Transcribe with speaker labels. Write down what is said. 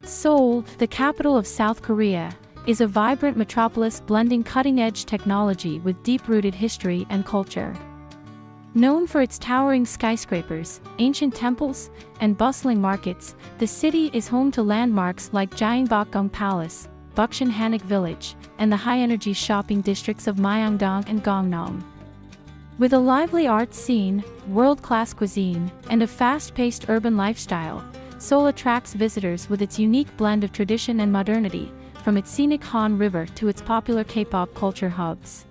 Speaker 1: Seoul, the capital of South Korea, is a vibrant metropolis blending cutting-edge technology with deep-rooted history and culture. Known for its towering skyscrapers, ancient temples, and bustling markets, the city is home to landmarks like Gyeongbokgung Palace, Bukchon Hanok Village, and the high-energy shopping districts of Myeongdong and Gyeongnam. With a lively art scene, world-class cuisine, and a fast-paced urban lifestyle, Seoul attracts visitors with its unique blend of tradition and modernity, from its scenic Han River to its popular K-pop culture hubs.